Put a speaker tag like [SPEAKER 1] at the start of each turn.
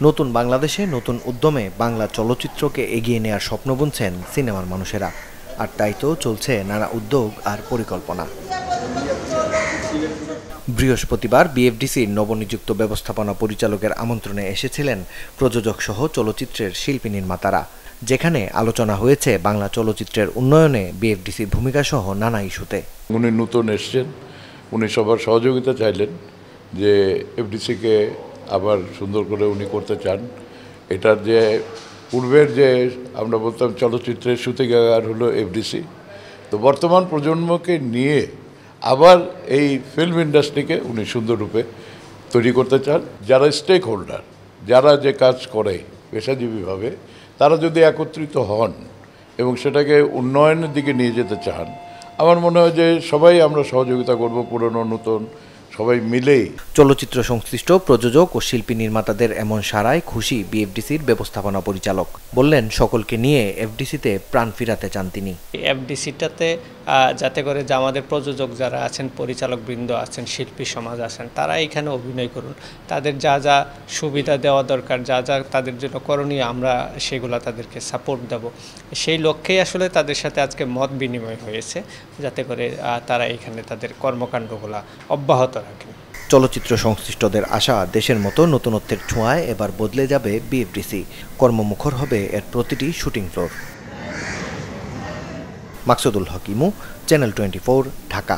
[SPEAKER 1] নতুন বাংলাদেশে নতুন উদ্যমে বাংলা চলচ্চিত্রকে এগিয়ে নেয়ার স্বপ্ন বুনছেন সিনেমার মানুষেরা, আর তাই তো চলছে নানা উদ্যোগ আর পরিকল্পনা। বৃহস্পতিবার বিএফডিসির নবনিযুক্ত ব্যবস্থাপনা পরিচালকের আমন্ত্রণে এসেছিলেন প্রযোজক সহ চলচ্চিত্রের শিল্পী নির্মাতারা, যেখানে আলোচনা হয়েছে বাংলা চলচ্চিত্রের উন্নয়নে বিএফডিসির ভূমিকা সহ নানা ইস্যুতে।
[SPEAKER 2] উনি নতুন এসছেন, উনি সবার সহযোগিতা চাইলেন যে এফডিসিকে আবার সুন্দর করে উনি করতে চান। এটার যে পূর্বের যে আমরা বলতাম চলচ্চিত্রের সূতিকাগার হলো এফডিসি, তো বর্তমান প্রজন্মকে নিয়ে আবার এই ফিল্ম ইন্ডাস্ট্রিকে উনি সুন্দর রূপে তৈরি করতে চান। যারা স্টেক হোল্ডার, যারা যে কাজ করে পেশাজীবীভাবে, তারা যদি একত্রিত হন এবং সেটাকে উন্নয়নের দিকে নিয়ে যেতে চান, আমার মনে হয় যে সবাই আমরা সহযোগিতা করব, পুরনো নতুন সবাই মিলেই।
[SPEAKER 1] চলচ্চিত্র সংশ্লিষ্ট প্রযোজক ও শিল্পী নির্মাতাদের এমন সাড়ায় খুশি বিএফডিসির ব্যবস্থাপনা পরিচালক। বললেন, সকলকে নিয়ে এফডিসিতে প্রাণ ফিরাতে চান তিনি।
[SPEAKER 3] এফডিসিটাতে যাতে করে যে আমাদের প্রযোজক যারা আছেন, পরিচালক বৃন্দ আছেন, শিল্পী সমাজ আছেন, তারা এখানে অভিনয় করুন। তাদের যা যা সুবিধা দেওয়া দরকার, যা যা তাদের জন্য করণীয়, আমরা সেগুলো তাদেরকে সাপোর্ট দেব। সেই লক্ষ্যেই আসলে তাদের সাথে আজকে মত বিনিময় হয়েছে, যাতে করে তারা এখানে তাদের কর্মকাণ্ডগুলো অব্যাহত রাখেন।
[SPEAKER 1] চলচ্চিত্র সংশ্লিষ্টদের আশা, দেশের মতো নতুনত্বের ছোঁয়ায় এবার বদলে যাবে বিএফডিসি। কর্মমুখর হবে এর প্রতিটি শুটিং ফ্লোর। মাকসুদুল হক ইমু, চ্যানেল 24, ঢাকা।